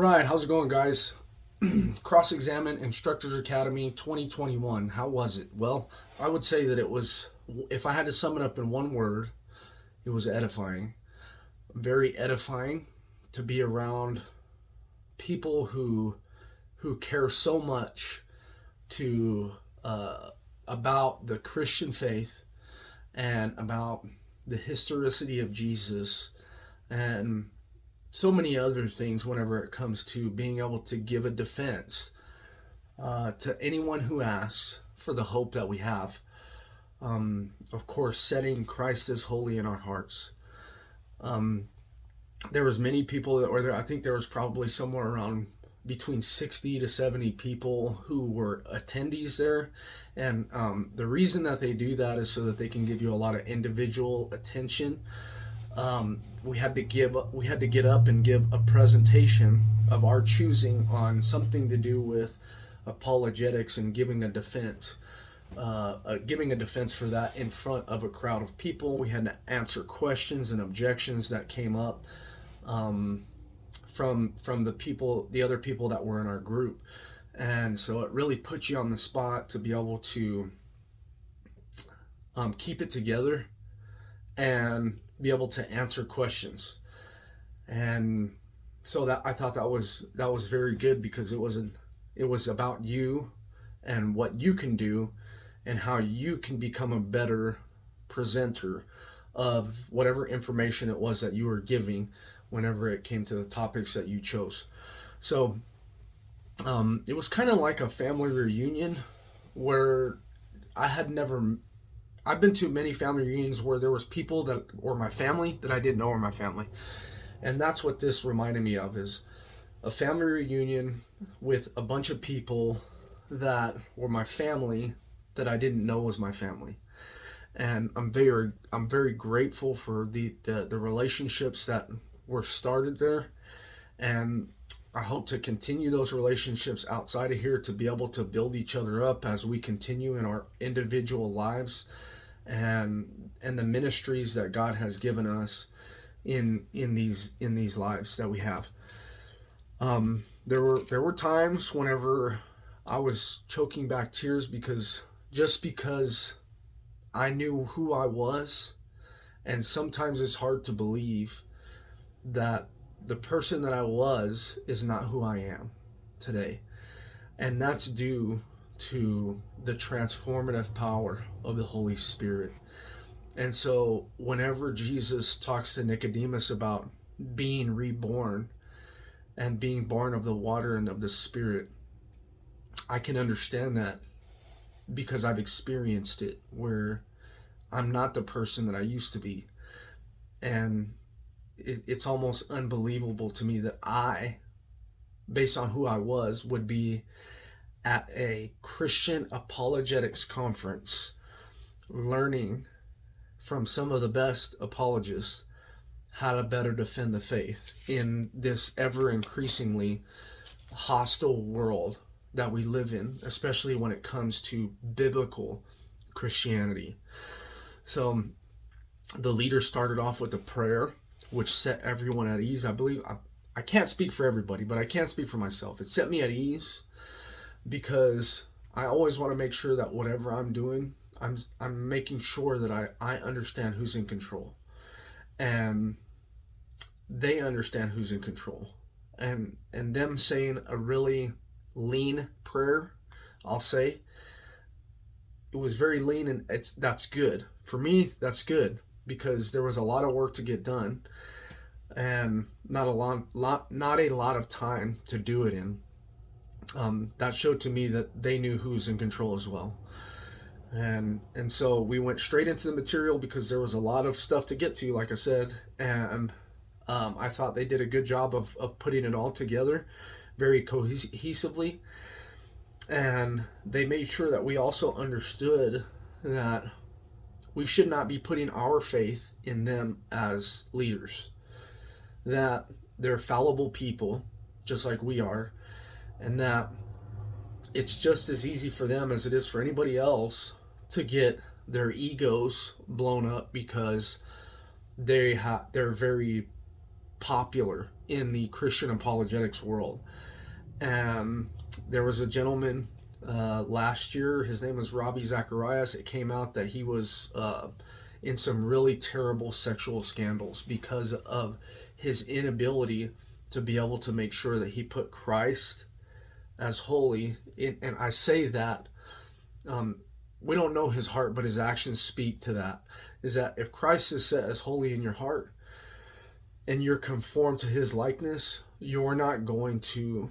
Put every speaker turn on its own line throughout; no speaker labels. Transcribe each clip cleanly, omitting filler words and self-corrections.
right, how's it going, guys? Cross-Examine Instructors Academy 2021. How was it? Well, I would say that it was, if I had to sum it up in one word, it was edifying. Very edifying to be around people who care so much to about the Christian faith and about the historicity of Jesus and so many other things whenever it comes to being able to give a defense to anyone who asks for the hope that we have. Of course, setting Christ as holy in our hearts. There was many people that were there. I think there was probably somewhere around between 60 to 70 people who were attendees there. And the reason that they do that is so that they can give you a lot of individual attention. We had to get up and give a presentation of our choosing on something to do with apologetics and giving a defense for that in front of a crowd of people. We had to answer questions and objections that came up from the other people that were in our group, and so it really put you on the spot to be able to keep it together and be able to answer questions. And so that I thought that was very good, because it was about you and what you can do and how you can become a better presenter of whatever information it was that you were giving whenever it came to the topics that you chose. So it was kind of like a family reunion where I've been to many family reunions where there was people that were my family that I didn't know were my family. And that's what this reminded me of, is a family reunion with a bunch of people that were my family that I didn't know was my family. And I'm very grateful for the relationships that were started there. And I hope to continue those relationships outside of here, to be able to build each other up as we continue in our individual lives and the ministries that God has given us in these lives that we have. There were times whenever I was choking back tears because I knew who I was, and sometimes it's hard to believe that the person that I was is not who I am today. And that's due to the transformative power of the Holy Spirit. And so whenever Jesus talks to Nicodemus about being reborn and being born of the water and of the Spirit, I can understand that because I've experienced it, where I'm not the person that I used to be. And it's almost unbelievable to me that I, based on who I was, would be at a Christian apologetics conference learning from some of the best apologists how to better defend the faith in this ever increasingly hostile world that we live in, especially when it comes to biblical Christianity. So the leader started off with a prayer which set everyone at ease. I believe, I can't speak for everybody, but I can speak for myself. It set me at ease because I always want to make sure that whatever I'm doing, I'm making sure that I understand who's in control, and they understand who's in control. And them saying a really lean prayer, I'll say, it was very lean, and that's good. For me, that's good, because there was a lot of work to get done and not a lot of time to do it in. That showed to me that they knew who's in control as well. And so we went straight into the material because there was a lot of stuff to get to, like I said, and I thought they did a good job of putting it all together very cohesively. And they made sure that we also understood that we should not be putting our faith in them as leaders, that they're fallible people just like we are, and that it's just as easy for them as it is for anybody else to get their egos blown up because they're very popular in the Christian apologetics world. And there was a gentleman last year, his name was Robbie Zacharias. It came out that he was in some really terrible sexual scandals because of his inability to be able to make sure that he put Christ as holy. And I say that we don't know his heart, but his actions speak to that. Is that if Christ is set as holy in your heart and you're conformed to his likeness, you're not going to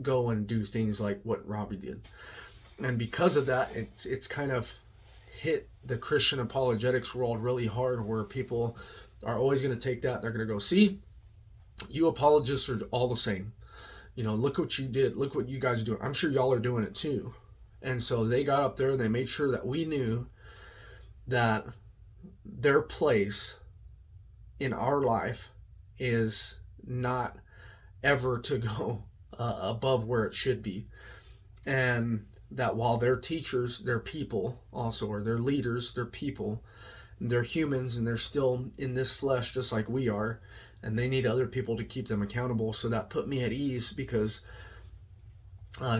go and do things like what Robbie did. And because of that, it's kind of hit the Christian apologetics world really hard, where people are always going to take that. They're going to go, see, you apologists are all the same. You know, look what you did. Look what you guys are doing. I'm sure y'all are doing it too. And so they got up there and they made sure that we knew that their place in our life is not ever to go above where it should be. And that while they're teachers, they're people also, or they're leaders, they're people, they're humans, and they're still in this flesh just like we are, and they need other people to keep them accountable. So that put me at ease, because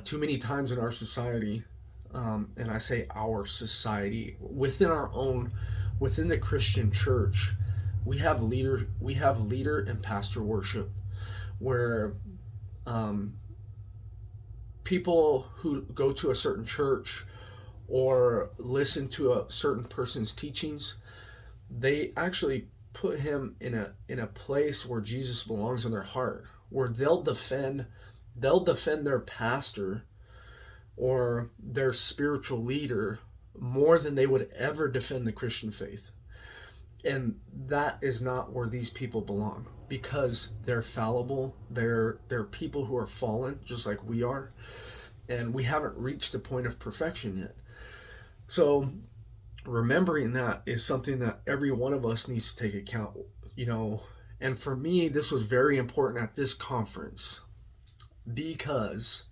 too many times in our society, and I say our society, within the Christian church, we have leader and pastor worship, where people who go to a certain church or listen to a certain person's teachings, they actually put him in a place where Jesus belongs in their heart, where they'll defend their pastor or their spiritual leader more than they would ever defend the Christian faith. And that is not where these people belong, because they're fallible. They're people who are fallen, just like we are, and we haven't reached the point of perfection yet. So remembering that is something that every one of us needs to take account, you know. And for me, this was very important at this conference, because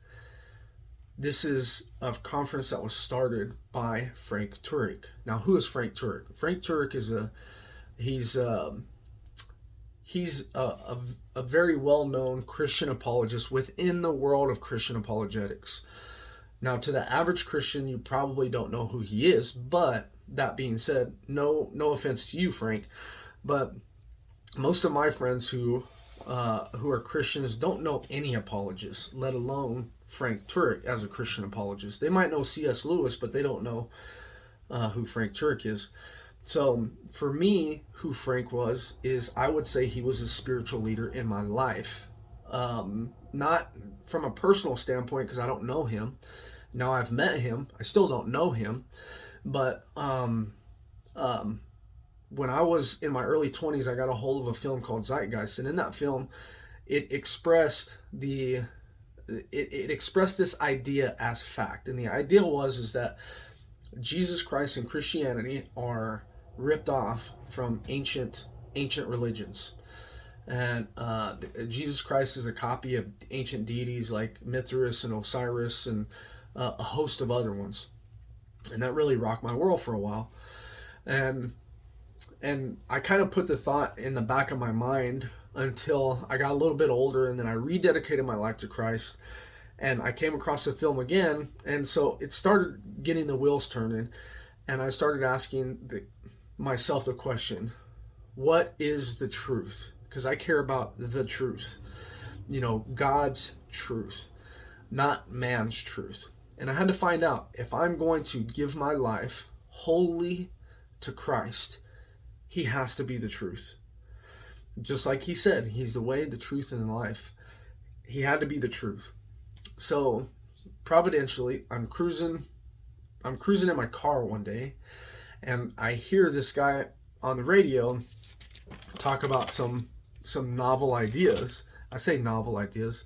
this is a conference that was started by Frank Turek. Now, who is Frank Turek? Frank Turek is he's a very well-known Christian apologist within the world of Christian apologetics. Now, to the average Christian, you probably don't know who he is, but that being said, no offense to you, Frank, but most of my friends who are Christians don't know any apologists, let alone Frank Turek as a Christian apologist. They might know C.S. Lewis, but they don't know who Frank Turek is. So for me, who Frank was, is I would say he was a spiritual leader in my life. Not from a personal standpoint, because I don't know him. Now I've met him. I still don't know him. But when I was in my early 20s, I got a hold of a film called Zeitgeist. And in that film, it expressed this idea as fact. And the idea is that Jesus Christ and Christianity are ripped off from ancient religions, and Jesus Christ is a copy of ancient deities like Mithras and Osiris and a host of other ones, and that really rocked my world for a while. And I kind of put the thought in the back of my mind until I got a little bit older, and then I rededicated my life to Christ, and I came across the film again, and so it started getting the wheels turning, and I started asking myself the question, what is the truth? Because I care about the truth, you know, God's truth, not man's truth. And I had to find out, if I'm going to give my life wholly to Christ, he has to be the truth. Just like he said, he's the way, the truth, and the life. He had to be the truth. So providentially, I'm cruising in my car one day, and I hear this guy on the radio talk about some novel ideas. I say novel ideas,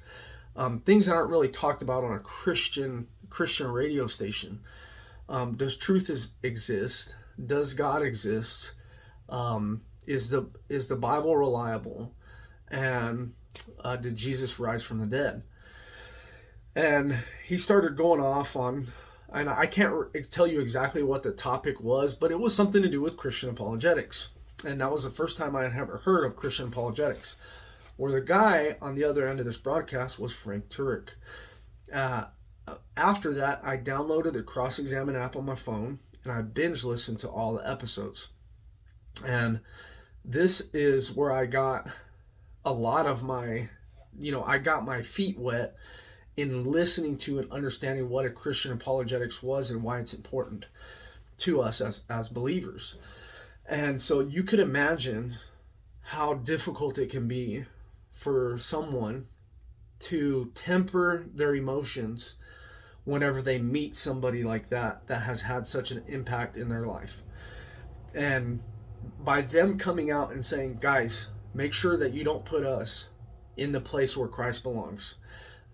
things that aren't really talked about on a Christian radio station. Does truth exist? Does God exist? Is the Bible reliable? And did Jesus rise from the dead? And he started going off on, and I can't tell you exactly what the topic was, but it was something to do with Christian apologetics. And that was the first time I had ever heard of Christian apologetics. Where the guy on the other end of this broadcast was Frank Turek. After that, I downloaded the Cross-Examine app on my phone, and I binge listened to all the episodes. And this is where I got a lot of my, I got my feet wet in listening to and understanding what a Christian apologetics was and why it's important to us as believers. And so you could imagine how difficult it can be for someone to temper their emotions whenever they meet somebody like that has had such an impact in their life. And by them coming out and saying, guys, make sure that you don't put us in the place where Christ belongs.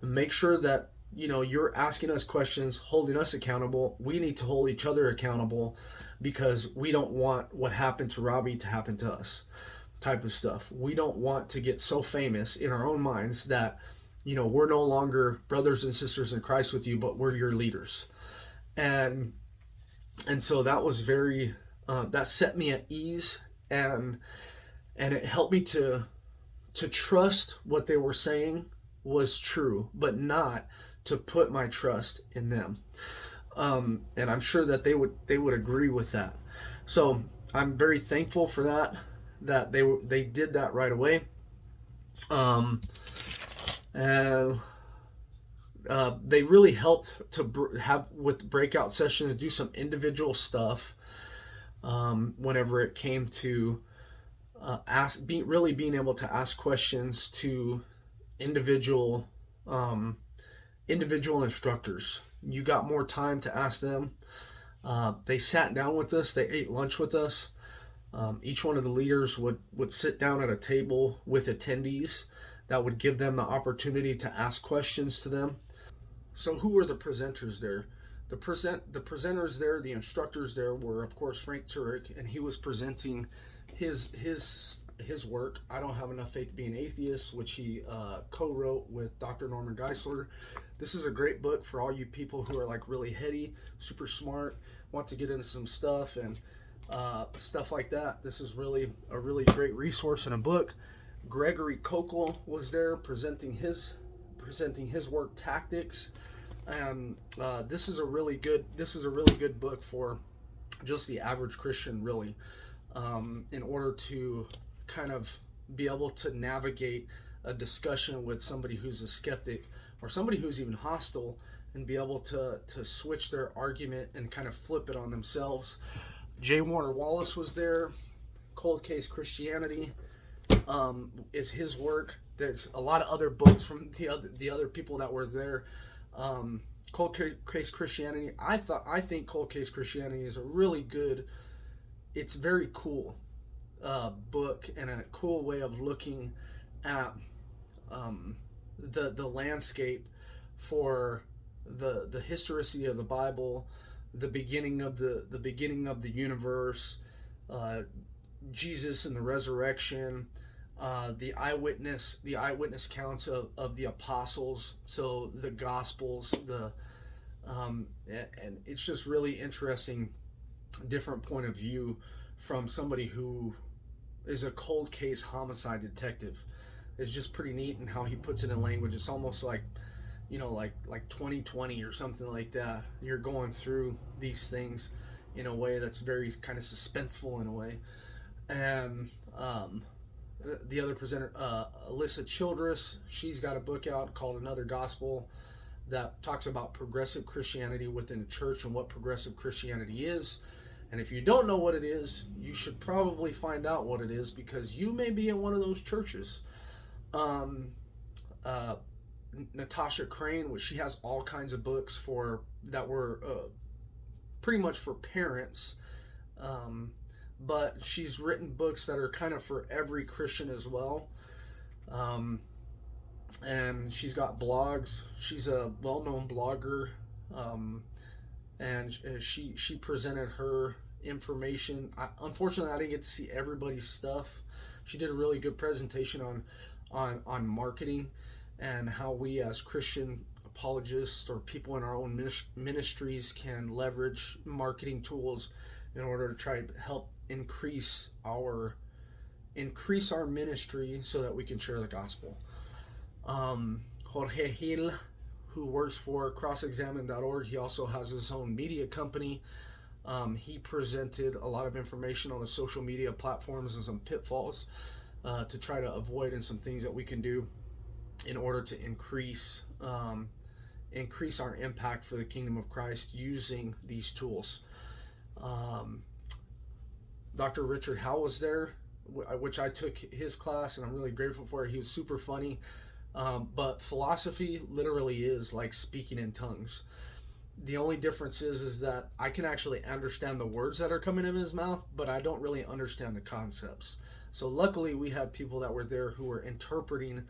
Make sure that, you're asking us questions, holding us accountable. We need to hold each other accountable because we don't want what happened to Robbie to happen to us, type of stuff. We don't want to get so famous in our own minds that, we're no longer brothers and sisters in Christ with you, but we're your leaders. And so that was very, that set me at ease, and it helped me to trust what they were saying was true, but not to put my trust in them. And I'm sure that they would agree with that. So I'm very thankful for that they did that right away. And they really helped to have with breakout sessions, do some individual stuff whenever it came to being able to ask questions to individual instructors. You got more time to ask them. They sat down with us. They ate lunch with us. Each one of the leaders would sit down at a table with attendees that would give them the opportunity to ask questions to them. So who were the presenters there? The presenters there, the instructors there were, of course, Frank Turek, and he was presenting his work, I Don't Have Enough Faith to Be an Atheist, which he co-wrote with Dr. Norman Geisler. This is a great book for all you people who are like really heady, super smart, want to get into some stuff and stuff like that. This is really a really great resource and a book. Gregory Kunkel was there presenting his work, Tactics. And this is a really good book for just the average Christian, really, in order to kind of be able to navigate a discussion with somebody who's a skeptic or somebody who's even hostile, and be able to switch their argument and kind of flip it on themselves. J. Warner Wallace was there. Cold Case Christianity is his work. There's a lot of other books from the other people that were there. Cold Case Christianity. I think Cold Case Christianity is a really good. It's very cool book and a cool way of looking at the landscape for the historicity of the Bible, the beginning of the universe, Jesus and the resurrection, the eyewitness counts of the apostles, so the Gospels, and it's just really interesting, different point of view from somebody who is a cold case homicide detective. It's just pretty neat, and how he puts it in language. It's almost like, like 2020 or something like that. You're going through these things in a way that's very kind of suspenseful in a way. And the other presenter, Alyssa Childress, she's got a book out called Another Gospel that talks about progressive Christianity within the church and what progressive Christianity is. And if you don't know what it is, you should probably find out what it is, because you may be in one of those churches. Natasha Crane, which she has all kinds of books that were pretty much for parents, but she's written books that are kind of for every Christian as well. And she's got blogs. She's a well-known blogger, and she presented her information. Unfortunately, I didn't get to see everybody's stuff. She did a really good presentation on marketing and how we as Christian apologists or people in our own ministries can leverage marketing tools in order to try to help increase our increase our ministry so that we can share the gospel. Jorge Hill, who works for crossexamine.org, he also has his own media company. He presented a lot of information on the social media platforms and some pitfalls to try to avoid, and some things that we can do in order to increase our impact for the kingdom of Christ using these tools. Dr. Richard Howe was there, which I took his class, and I'm really grateful for it. He was super funny. But philosophy literally is like speaking in tongues. The only difference is that I can actually understand the words that are coming in his mouth, but I don't really understand the concepts. So luckily we had people that were there who were interpreting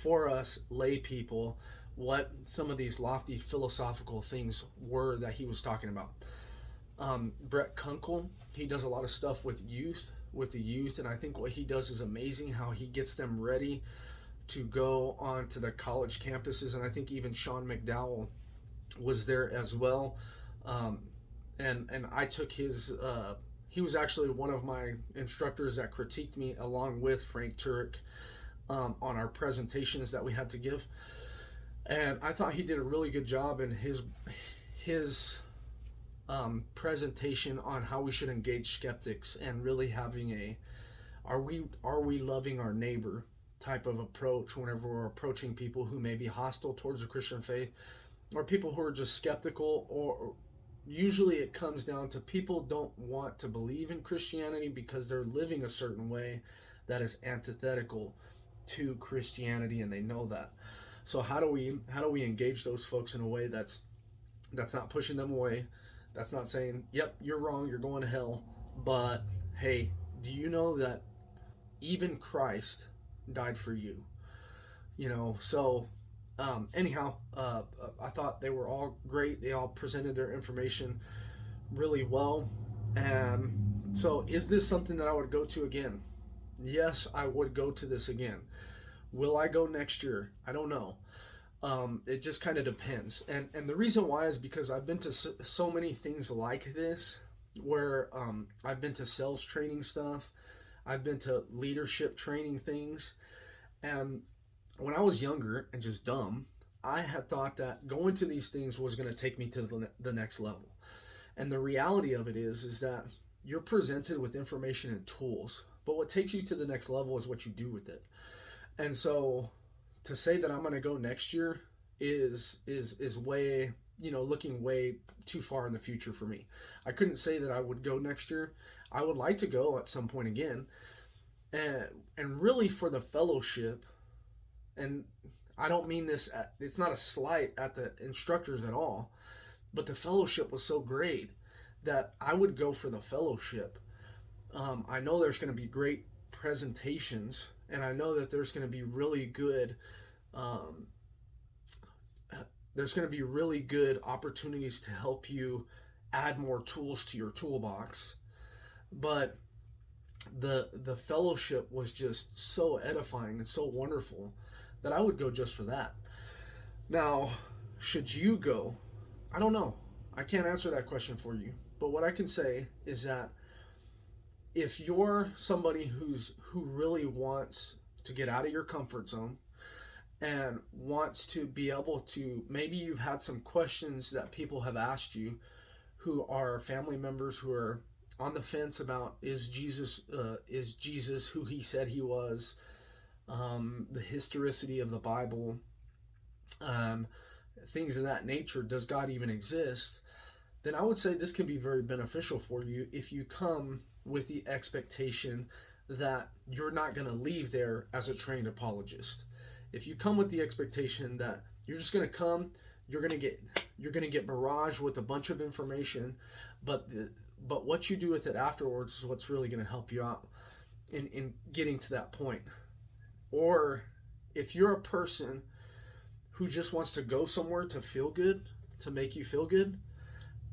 for us lay people what some of these lofty philosophical things were that he was talking about. Brett Kunkel, he does a lot of stuff with the youth, and I think what he does is amazing, how he gets them ready to go on to the college campuses. And I think even Sean McDowell was there as well. And I took his, he was actually one of my instructors that critiqued me along with Frank Turek on our presentations that we had to give. And I thought he did a really good job in his presentation on how we should engage skeptics, and really having a are we loving our neighbor type of approach whenever we're approaching people who may be hostile towards the Christian faith, or people who are just skeptical. Or usually it comes down to people don't want to believe in Christianity because they're living a certain way that is antithetical to Christianity, and they know that. So how do we engage those folks in a way that's not pushing them away, that's not saying, yep, you're wrong, you're going to hell, but hey, do you know that even Christ died for you? So anyhow, I thought they were all great. They all presented their information really well. And so is this something that I would go to again? Yes, I would go to this again. Will I go next year? I don't know. It just kind of depends. And the reason why is because I've been to so many things like this, where I've been to sales training stuff, I've been to leadership training things. And when I was younger and just dumb, I had thought that going to these things was going to take me to the next level. And the reality of it is that you're presented with information and tools, but what takes you to the next level is what you do with it. And so to say that I'm going to go next year is way, looking way too far in the future for me. I couldn't say that I would go next year. I would like to go at some point again. And really for the fellowship, and I don't mean this, it's not a slight at the instructors at all, but the fellowship was so great that I would go for the fellowship. I know there's going to be great presentations, and I know that there's going to be really good opportunities to help you add more tools to your toolbox. But the fellowship was just so edifying and so wonderful that I would go just for that. Now, should you go? I don't know. I can't answer that question for you. But what I can say is that if you're somebody who really wants to get out of your comfort zone and wants to be able to, maybe you've had some questions that people have asked you who are family members who are on the fence about is Jesus who he said he was, the historicity of the Bible, things of that nature, does God even exist? Then I would say this can be very beneficial for you if you come with the expectation that you're not going to leave there as a trained apologist. If you come with the expectation that you're just going to come, you're going to get barraged with a bunch of information, but what you do with it afterwards is what's really going to help you out in getting to that point. Or if you're a person who just wants to go somewhere to feel good, to make you feel good,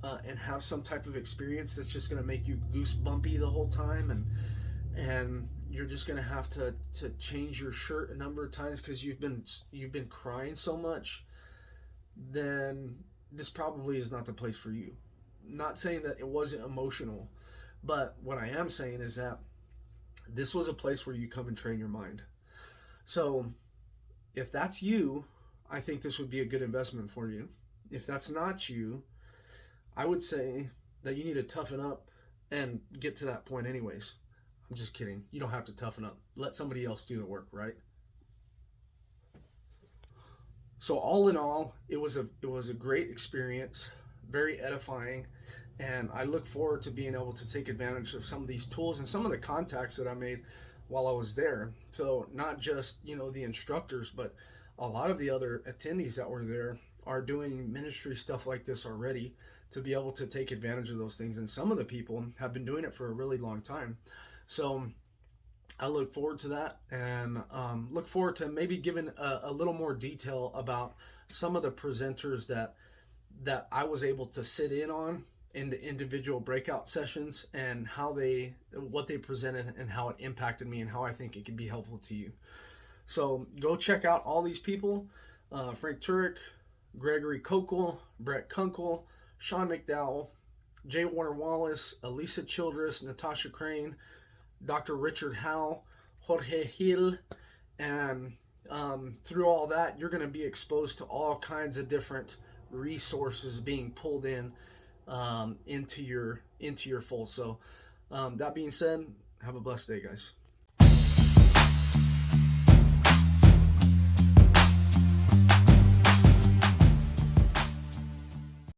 and have some type of experience that's just going to make you goosebumpy the whole time, and you're just going to have to change your shirt a number of times because you've been crying so much, then this probably is not the place for you. Not saying that it wasn't emotional, but what I am saying is that This was a place where you come and train your mind. So if that's you, I think this would be a good investment for you. If that's not you, I would say that you need to toughen up and get to that point anyways. I'm just kidding. You don't have to toughen up. Let somebody else do the work, right? So all in all, it was a great experience, very edifying, and I look forward to being able to take advantage of some of these tools and some of the contacts that I made while I was there. So not just, the instructors, but a lot of the other attendees that were there are doing ministry stuff like this already, to be able to take advantage of those things. And some of the people have been doing it for a really long time. So I look forward to that, and look forward to maybe giving a little more detail about some of the presenters that I was able to sit in on in the individual breakout sessions, and what they presented and how it impacted me, and how I think it can be helpful to you. So go check out all these people: Frank Turek, Gregory Kunkel, Brett Kunkel, Sean McDowell, Jay Warner Wallace, Elisa Childress, Natasha Crane, Dr. Richard Howe, Jorge Hill, and through all that, you're going to be exposed to all kinds of different resources being pulled in, into your fold. So that being said, have a blessed day, guys.